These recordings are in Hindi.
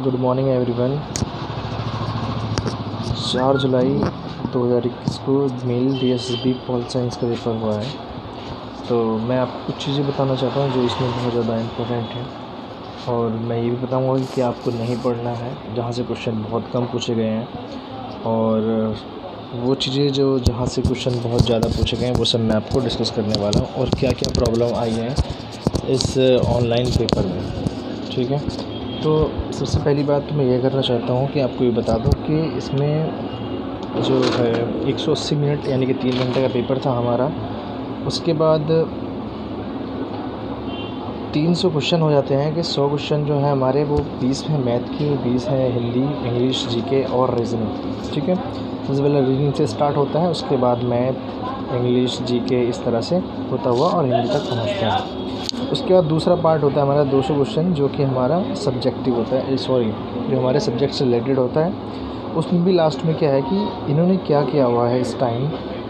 Good morning everyone. 4 जुलाई 2021 को मेल डीएसएसबी पॉल साइंस का पेपर हुआ है। तो मैं आपको कुछ चीज़ें बताना चाहता हूँ जो इसमें बहुत ज़्यादा इम्पोर्टेंट है, और मैं ये भी बताऊँगा कि आपको नहीं पढ़ना है जहाँ से क्वेश्चन बहुत कम पूछे गए हैं, और वो चीज़ें जो जहाँ से क्वेश्चन बहुत ज़्यादा पूछे गए हैं वो सब मैं आपको डिस्कस करने वाला हूँ, और क्या क्या प्रॉब्लम आई है इस ऑनलाइन पेपर में। ठीक है, तो सबसे पहली बात तो मैं ये करना चाहता हूँ कि आपको ये बता दूँ कि इसमें जो है 180 मिनट यानी कि 3 घंटे का पेपर था हमारा। उसके बाद 300 क्वेश्चन हो जाते हैं कि 100 क्वेश्चन जो है हमारे वो 20 हैं मैथ की, 20 हैं हिंदी, इंग्लिश, जीके और रीजनिंग। ठीक है, सबसे पहले रीजनिंग से स्टार्ट होता है, उसके बाद मैथ, इंग्लिश, जीके इस तरह से होता हुआ और हिंदी तक पहुँचता है। उसके बाद दूसरा पार्ट होता है हमारा 200 क्वेश्चन जो कि हमारा सब्जेक्टिव होता है, जो हमारे सब्जेक्ट से रिलेटेड होता है। उसमें भी लास्ट में क्या है कि इन्होंने क्या किया हुआ है इस टाइम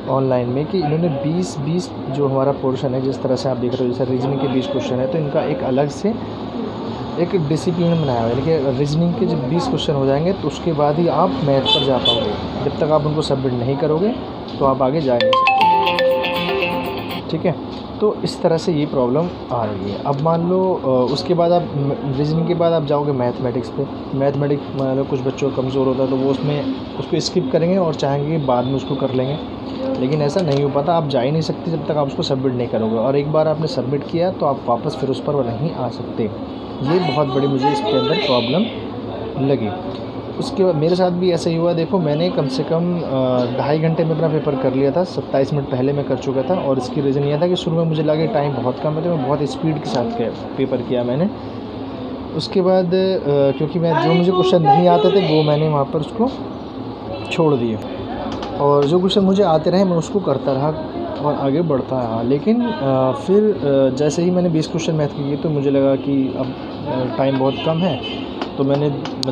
ऑनलाइन में कि इन्होंने 20 जो हमारा पोर्शन है, जिस तरह से आप देख रहे हो जैसे रीजनिंग के 20 क्वेश्चन है, तो इनका एक अलग से एक डिसिप्लिन बनाया हुआ है। देखिए, रीजनिंग के जब 20 क्वेश्चन हो जाएंगे तो उसके बाद ही आप मैथ पर जा पाओगे। जब तक आप उनको सबमिट नहीं करोगे तो आप आगे जा नहीं सकते। ठीक है, तो इस तरह से ये प्रॉब्लम आ रही है। अब मान लो उसके बाद आप रीजनिंग के बाद आप जाओगे मैथमेटिक्स पे। मैथमेटिक्स मान लो कुछ बच्चों को कमज़ोर होता है तो वो उसको स्किप करेंगे और चाहेंगे कि बाद में उसको कर लेंगे, लेकिन ऐसा नहीं हो पाता। आप जा ही नहीं सकते जब तक आप उसको सबमिट नहीं करोगे, और एक बार आपने सबमिट किया तो आप वापस फिर उस पर नहीं आ सकते। ये बहुत बड़ी मुझे इसके अंदर प्रॉब्लम लगी। उसके बाद मेरे साथ भी ऐसा ही हुआ। देखो, मैंने कम से कम 2.5 घंटे में अपना पेपर कर लिया था। 27 मिनट पहले मैं कर चुका था, और इसकी रीज़न यह था कि शुरू में मुझे लगा टाइम बहुत कम है तो मैं बहुत स्पीड के साथ पेपर किया मैंने। उसके बाद क्योंकि जो मुझे क्वेश्चन नहीं आते थे वो मैंने वहाँ पर उसको छोड़ दिए, और जो क्वेश्चन मुझे आते रहे मैं उसको करता रहा और आगे बढ़ता रहा। लेकिन फिर जैसे ही मैंने 20 क्वेश्चन मैथ के किए तो मुझे लगा कि अब टाइम बहुत कम है, तो मैंने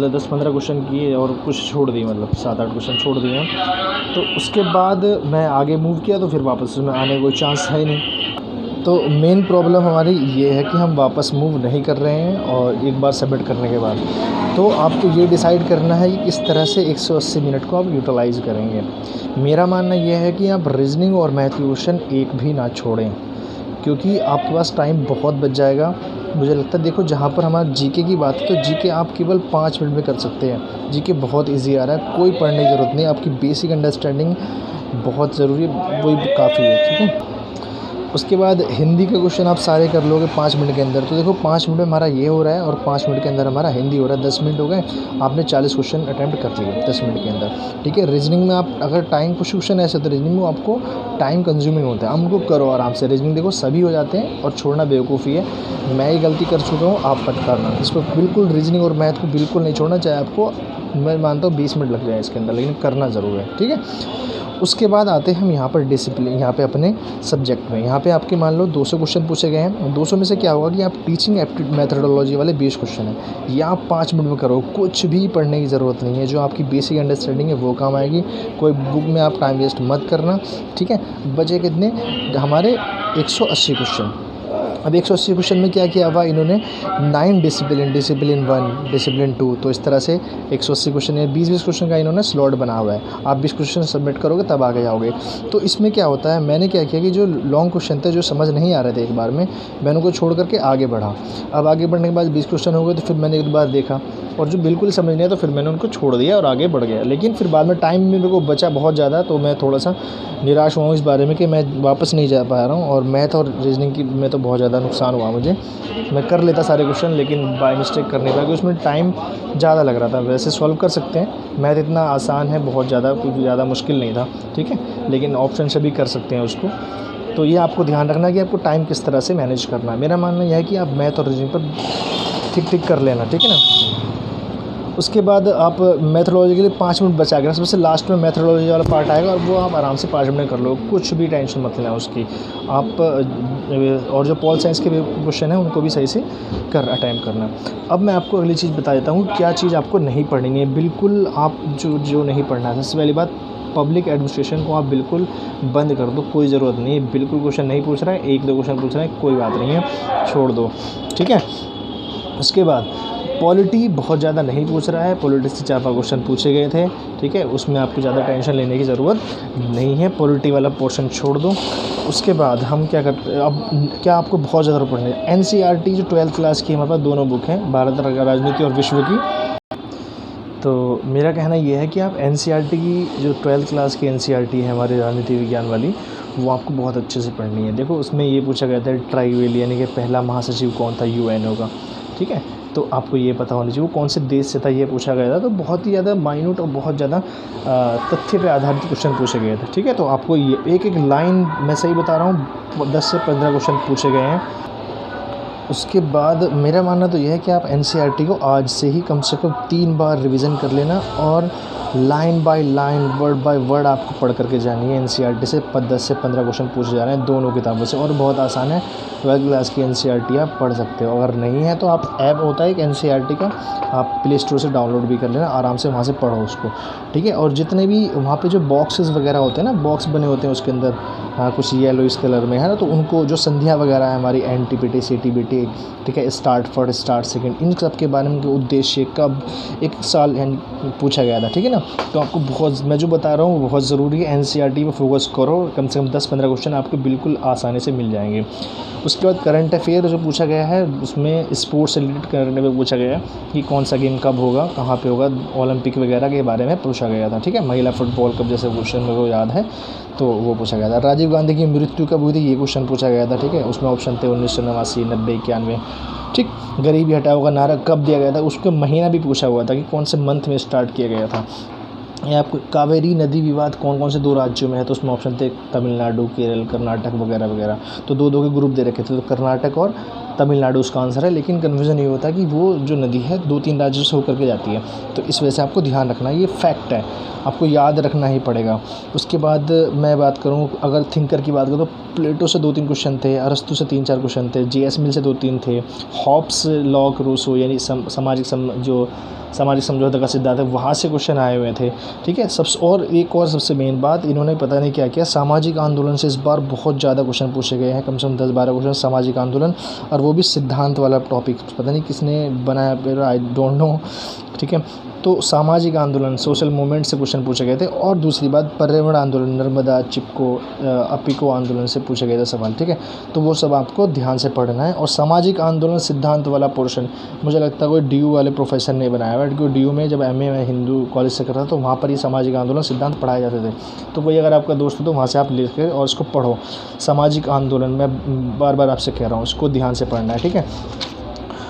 10-15 क्वेश्चन किए और कुछ छोड़ दिए, 7-8 क्वेश्चन छोड़ दिए। तो उसके बाद मैं आगे मूव किया तो फिर वापस उसमें आने का कोई चांस है ही नहीं। तो मेन प्रॉब्लम हमारी ये है कि हम वापस मूव नहीं कर रहे हैं, और एक बार सबमिट करने के बाद तो आपको ये डिसाइड करना है कि किस तरह से 180 मिनट को आप यूटिलाइज़ करेंगे। मेरा मानना यह है कि आप रीजनिंग और मैथ के क्वेश्चन एक भी ना छोड़ें, क्योंकि आपके पास टाइम बहुत बच जाएगा। मुझे लगता है, देखो, जहाँ पर हमारा जीके की बात है तो जीके आप केवल 5 मिनट में कर सकते हैं। जीके बहुत इजी आ रहा है, कोई पढ़ने की ज़रूरत नहीं, आपकी बेसिक अंडरस्टैंडिंग बहुत ज़रूरी है, वही काफ़ी है। ठीक है, उसके बाद हिंदी के क्वेश्चन आप सारे कर लोगे 5 मिनट के अंदर। तो देखो, 5 मिनट में हमारा ये हो रहा है और 5 मिनट के अंदर हमारा हिंदी हो रहा है। 10 मिनट हो गए, आपने 40 क्वेश्चन अटैम्प्ट कर लिए 10 मिनट के अंदर। ठीक है, रीजनिंग में आप अगर टाइम कुछ क्वेश्चन ऐसे तो रीजनिंग में आपको टाइम कंज्यूमिंग होता है, आप उनको करो आराम से। रीजनिंग देखो सभी हो जाते हैं, और छोड़ना बेवकूफ़ी है। मैं ही गलती कर चुका हूँ, आप मत करना इसको बिल्कुल। रीजनिंग और मैथ को बिल्कुल नहीं छोड़ना, चाहे आपको मैं मानता हूँ 20 मिनट लग जाए इसके अंदर, लेकिन करना ज़रूर है। ठीक है, उसके बाद आते हैं हम यहाँ पर डिसिप्लिन, यहाँ पे अपने सब्जेक्ट में। यहाँ पे आपके मान लो 200 क्वेश्चन पूछे गए हैं। 200 में से क्या होगा कि आप टीचिंग एप्टीट्यूड मेथडोलॉजी वाले 20 क्वेश्चन हैं, ये आप 5 मिनट में करो। कुछ भी पढ़ने की ज़रूरत नहीं है, जो आपकी बेसिक अंडरस्टैंडिंग है वो काम आएगी। कोई बुक में आप टाइम वेस्ट मत करना। ठीक है, बचे कितने हमारे 180 क्वेश्चन। अब 180 क्वेश्चन में क्या किया हुआ इन्होंने, 9 डिसिप्लिन 1, डिसिप्लिन 2, तो इस तरह से 180 क्वेश्चन या 20 क्वेश्चन का इन्होंने स्लॉट बना हुआ है। आप 20 क्वेश्चन सबमिट करोगे तब आगे जाओगे। तो इसमें क्या होता है, मैंने क्या किया कि जो लॉन्ग क्वेश्चन थे, जो समझ नहीं आ रहे थे एक बार में, मैंने उनको छोड़ करके आगे बढ़ा। अब आगे बढ़ने के बाद 20 क्वेश्चन हो गए तो फिर मैंने एक बार देखा, और जो बिल्कुल समझ नहीं आया तो फिर मैंने उनको छोड़ दिया और आगे बढ़ गया। लेकिन फिर बाद में टाइम में मेरे को बचा बहुत ज़्यादा, तो मैं थोड़ा सा निराश हुआ हूँ इस बारे में कि मैं वापस नहीं जा पा रहा हूँ। और मैथ और रीजनिंग की में तो बहुत ज़्यादा नुकसान हुआ मुझे। मैं कर लेता सारे क्वेश्चन, लेकिन बाय मिस्टेक कर नहीं पाया क्योंकि उसमें टाइम ज़्यादा लग रहा था। वैसे सॉल्व कर सकते हैं, मैथ इतना आसान है, बहुत ज़्यादा कुछ ज़्यादा मुश्किल नहीं था। ठीक है, लेकिन ऑप्शन से भी कर सकते हैं उसको। तो ये आपको ध्यान रखना कि आपको टाइम किस तरह से मैनेज करना है। मेरा मानना यह है कि आप मैथ और रीजनिंग पर ठीक कर लेना। ठीक है ना, उसके बाद आप मैथडोलॉजी के लिए 5 मिनट बचा कर सबसे लास्ट में मैथडोलॉजी वाला पार्ट आएगा, और वो आप आराम से 5 मिनट कर लो, कुछ भी टेंशन मत लेना उसकी आप। और जो पॉल साइंस के क्वेश्चन है उनको भी सही से अटैम्प्ट करना। अब मैं आपको अगली चीज़ बता देता हूँ, क्या चीज़ आपको नहीं पढ़नी है बिल्कुल। आप जो नहीं पढ़ना है, सबसे पहली बात, पब्लिक एडमिनिस्ट्रेशन को आप बिल्कुल बंद कर दो, कोई ज़रूरत नहीं है। बिल्कुल क्वेश्चन नहीं पूछ रहा है, 1-2 क्वेश्चन पूछ रहे हैं, कोई बात नहीं है, छोड़ दो। ठीक है, उसके बाद पॉलिटी बहुत ज़्यादा नहीं पूछ रहा है, पॉलिटी से 4-5 क्वेश्चन पूछे गए थे, ठीक है, उसमें आपको ज़्यादा टेंशन लेने की ज़रूरत नहीं है, पॉलिटी वाला पोर्शन छोड़ दो। उसके बाद हम क्या करते हैं, अब क्या आपको बहुत ज़्यादा पढ़ना है, NCERT जो 12th क्लास की हमारे पास दोनों बुक हैं, भारत राजनीति और विश्व की। तो मेरा कहना ये है कि आप NCERT की जो 12th क्लास की NCERT है हमारी राजनीति विज्ञान वाली, वो आपको बहुत अच्छे से पढ़नी है। देखो उसमें ये पूछा गया था ट्राइवेल यानी कि पहला महासचिव कौन था UNO का, ठीक है, तो आपको ये पता होना चाहिए वो कौन से देश से था, ये पूछा गया था। तो बहुत ही ज़्यादा माइन्यूट और बहुत ज़्यादा तथ्य पे आधारित क्वेश्चन पूछे गए थे, ठीक है। तो आपको ये एक एक लाइन मैं सही बता रहा हूँ 10 से 15 क्वेश्चन पूछे गए हैं। उसके बाद मेरा मानना तो यह है कि आप NCERT को आज से ही कम से कम 3 बार रिवीजन कर लेना और line by line word by word आपको पढ़ करके जानी है। NCERT से 10 से 15 क्वेश्चन पूछे जा रहे हैं दोनों किताबों से और बहुत आसान है। 12th क्लास की NCERT आप पढ़ सकते हो, अगर नहीं है तो आप ऐप होता है एक NCERT का, आप प्ले स्टोर से डाउनलोड भी कर लेना, आराम से वहाँ से पढ़ो उसको, ठीक है। और जितने भी वहाँ पे जो बॉक्सेस वगैरह होते हैं ना, बॉक्स बने होते हैं उसके अंदर, हाँ कुछ येलो इस कलर में है ना, तो उनको जो संधियाँ वगैरह है हमारी NTPT CTBT, ठीक है, स्टार्ट फर्स्ट स्टार्ट सेकंड, इन सब के बारे में उद्देश्य कब एक साल पूछा गया था, ठीक है ना। तो आपको बहुत, मैं जो बता रहा हूँ बहुत ज़रूरी है, NCERT पे फोकस करो, कम से कम 10-15 क्वेश्चन आपको बिल्कुल आसानी से मिल जाएंगे। उसके बाद करंट अफेयर जो पूछा गया है उसमें स्पोर्ट्स से रिलेटेड करंट अफेयर पूछा गया है कि कौन सा गेम कब होगा, कहाँ पे होगा, ओलंपिक वगैरह के बारे में पूछा गया था, ठीक है। महिला फुटबॉल कप जैसे क्वेश्चन मेरे को याद है तो वो पूछा गया था। राजीव गांधी की मृत्यु कब हुई थी, ये क्वेश्चन पूछा गया था, ठीक है। उसमें ऑप्शन थे 1989, 90, 91, ठीक। गरीबी हटाओ का नारा कब दिया गया था, उसका महीना भी पूछा हुआ था कि कौन से मंथ में स्टार्ट किया गया था। या आपको कावेरी नदी विवाद कौन कौन से 2 राज्यों में है, तो उसमें ऑप्शन थे तमिलनाडु, केरल, कर्नाटक वगैरह वगैरह। तो 2-2 के ग्रुप दे रखे थे, तो कर्नाटक और तमिलनाडु उसका आंसर है। लेकिन कन्फ्यूज़न ये होता है कि वो जो नदी है 2-3 राज्यों से होकर के जाती है, तो इस वजह से आपको ध्यान रखना, ये फैक्ट है, आपको याद रखना ही पड़ेगा। उसके बाद मैं बात करूँ, अगर थिंकर की बात करूँ तो प्लेटो से 2-3 क्वेश्चन थे, अरस्तु से 3-4 क्वेश्चन थे, JS मिल से 2-3 थे, हॉब्स, लॉक, रूसो यानी सामाजिक समझौता का सिद्धांत है, वहाँ से क्वेश्चन आए हुए थे, ठीक है। और एक और सबसे मेन बात, इन्होंने पता नहीं क्या किया, सामाजिक आंदोलन से इस बार बहुत ज़्यादा क्वेश्चन पूछे गए हैं, कम से कम 10-12 क्वेश्चन सामाजिक आंदोलन, और वो भी सिद्धांत वाला टॉपिक, पता नहीं किसने बनाया, आई डोंट नो, ठीक है। तो सामाजिक आंदोलन, सोशल मूवमेंट से क्वेश्चन पूछे गए थे। और दूसरी बात, पर्यावरण आंदोलन, नर्मदा, चिपको, अपिको आंदोलन से पूछे गए थे सवाल, ठीक है। तो वो सब आपको ध्यान से पढ़ना है। और सामाजिक आंदोलन सिद्धांत वाला पोर्शन मुझे लगता है कोई DU वाले प्रोफेसर ने बनाया हुआ है, क्योंकि DU में जब MA मैं हिंदू कॉलेज से कर रहा था तो वहाँ पर ही सामाजिक आंदोलन सिद्धांत पढ़ाए जाते थे। तो कोई अगर आपका दोस्त हो तो वहाँ से आप ले कर और उसको पढ़ो। सामाजिक आंदोलन मैं बार बार आपसे कह रहा हूँ, उसको ध्यान से पढ़ना है, ठीक है।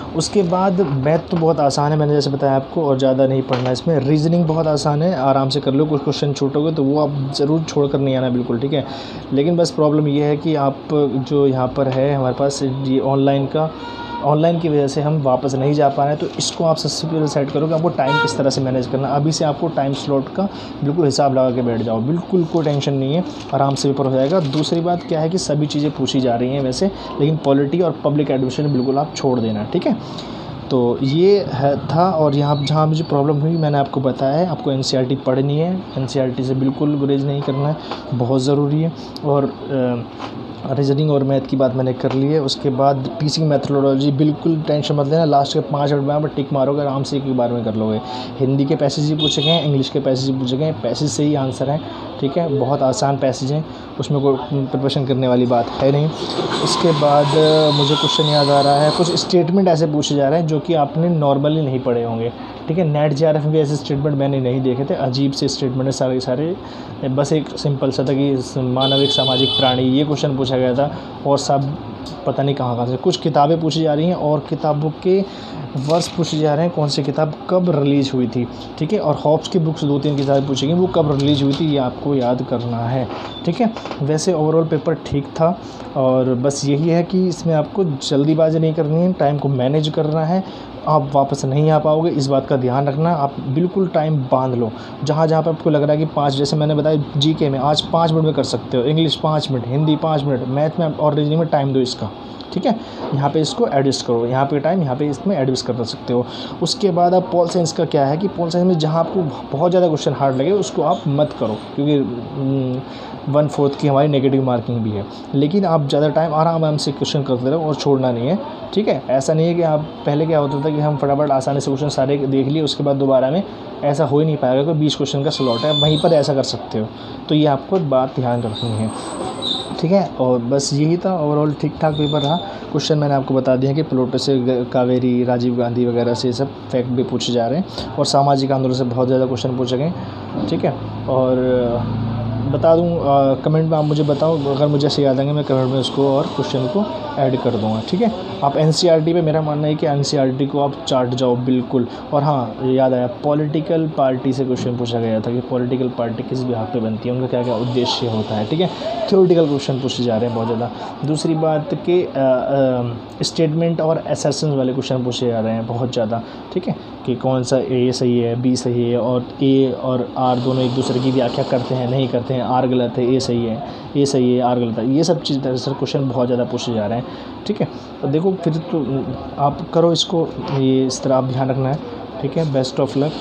उसके बाद मैथ तो बहुत आसान है, मैंने जैसे बताया आपको, और ज़्यादा नहीं पढ़ना है इसमें। रीजनिंग बहुत आसान है, आराम से कर लो, कुछ क्वेश्चन छूटोगे तो वो आप ज़रूर छोड़ कर नहीं आना बिल्कुल, ठीक है। लेकिन बस प्रॉब्लम ये है कि आप जो यहाँ पर है हमारे पास ये ऑनलाइन की वजह से हम वापस नहीं जा पा रहे हैं। तो इसको आप सबसे पहले सेट करो कि आपको टाइम किस तरह से मैनेज करना। अभी से आपको टाइम स्लॉट का बिल्कुल हिसाब लगा के बैठ जाओ, बिल्कुल कोई टेंशन नहीं है, आराम से पेपर हो जाएगा। दूसरी बात क्या है कि सभी चीज़ें पूछी जा रही हैं वैसे, लेकिन पॉलिटी और पब्लिक एडमिनिस्ट्रेशन बिल्कुल आप छोड़ देना, ठीक है। तो ये है था। और यहाँ जहाँ मुझे प्रॉब्लम हुई मैंने आपको बताया है, आपको NCERT पढ़नी है, NCERT से बिल्कुल गुरेज नहीं करना है, बहुत ज़रूरी है। और रीजनिंग और मैथ की बात मैंने कर ली है। उसके बाद टीचिंग मेथोडोलॉजी बिल्कुल टेंशन मत लेना, लास्ट के 5 मिनट में आप टिक मारोगे, आराम से एक ही बार में कर लोगे। हिंदी के पैसेज ही पूछे गए हैं, इंग्लिश के पैसेज पूछे गए हैं, पैसेज से ही आंसर है, ठीक है। बहुत आसान पैसेज हैं, उसमें कोई प्रिपरेशन करने वाली बात है नहीं। उसके बाद मुझे क्वेश्चन याद आ रहा है, कुछ स्टेटमेंट ऐसे पूछे जा रहे हैं जो कि आपने नॉर्मली नहीं पढ़े होंगे, ठीक है। नेट JRF में भी ऐसे स्टेटमेंट मैंने नहीं देखे थे, अजीब से स्टेटमेंट है सारे। बस एक सिंपल सा था कि मानव एक सामाजिक प्राणी, ये क्वेश्चन पूछा गया था। और सब पता नहीं कहाँ से कुछ किताबें पूछी जा रही हैं और किताबों के वर्ष पूछे जा रहे हैं, कौन सी किताब कब रिलीज़ हुई थी, ठीक है। और हॉब्स की बुक्स 2-3 किताबें पूछेंगी, वो कब रिलीज़ हुई थी ये आपको याद करना है, ठीक है। वैसे ओवरऑल पेपर ठीक था, और बस यही है कि इसमें आपको जल्दीबाजी नहीं करनी है, टाइम को मैनेज करना है। आप वापस नहीं आ पाओगे, इस बात का ध्यान रखना। आप बिल्कुल टाइम बांध लो, जहाँ जहाँ पर आपको लग रहा है कि 5, जैसे मैंने बताया GK में आज 5 मिनट में कर सकते हो, English 5 minute, Hindi 5 minute, math में और रीजनिंग में टाइम दो इसका, ठीक है। यहाँ पे इसको एडजस्ट करो, यहाँ पे टाइम, यहाँ पे इसमें एडजस्ट कर सकते हो। उसके बाद अब पॉल साइंस का क्या है कि पॉल साइंस में जहाँ आपको बहुत ज़्यादा क्वेश्चन हार्ड लगे उसको आप मत करो, क्योंकि 1/4 की हमारी नेगेटिव मार्किंग भी है। लेकिन आप ज़्यादा टाइम आराम से क्वेश्चन करते रहो और छोड़ना नहीं है, ठीक है। ऐसा नहीं है कि आप पहले क्या होता था कि हम फटाफट आसानी से क्वेश्चन सारे देख लिए उसके बाद दोबारा में, ऐसा हो ही नहीं पाएगा। कोई 20 क्वेश्चन का स्लॉट है, वहीं पर ऐसा कर सकते हो। तो ये आपको बात ध्यान रखनी है, ठीक है। और बस यही था, ओवरऑल ठीक ठाक पेपर रहा। क्वेश्चन मैंने आपको बता दिया कि प्लूटो से कावेरी, राजीव गांधी वगैरह से सब फैक्ट भी पूछे जा रहे हैं, और सामाजिक आंदोलन से बहुत ज़्यादा क्वेश्चन पूछे गए, ठीक है। और बता दूं, कमेंट में आप मुझे बताओ, अगर मुझे ऐसे याद आएंगे मैं कमेंट में उसको और क्वेश्चन को ऐड कर दूंगा, ठीक है। आप एनसीईआरटी पे, मेरा मानना है कि एनसीईआरटी को आप चाट जाओ बिल्कुल। और हाँ, याद आया, पॉलिटिकल पार्टी से क्वेश्चन पूछा गया था कि पॉलिटिकल पार्टी किस बिहार पे बनती है, उनका क्या क्या उद्देश्य होता है, ठीक है। थ्योरेटिकल क्वेश्चन पूछे जा रहे हैं बहुत ज़्यादा। दूसरी बात कि स्टेटमेंट और असर्शंस वाले क्वेश्चन पूछे जा रहे हैं बहुत ज़्यादा, ठीक है, कि कौन सा ए सही है, बी सही है, और ए और आर दोनों एक दूसरे की व्याख्या करते हैं नहीं करते हैं, आर गलत है, ए सही है, ए सही है, आर गलत है, ये सब चीज़ दरअसल क्वेश्चन बहुत ज़्यादा पूछे जा रहे हैं, ठीक है। तो देखो फिर तो आप करो इसको, ये इस तरह आप ध्यान रखना है, ठीक है। Best of luck.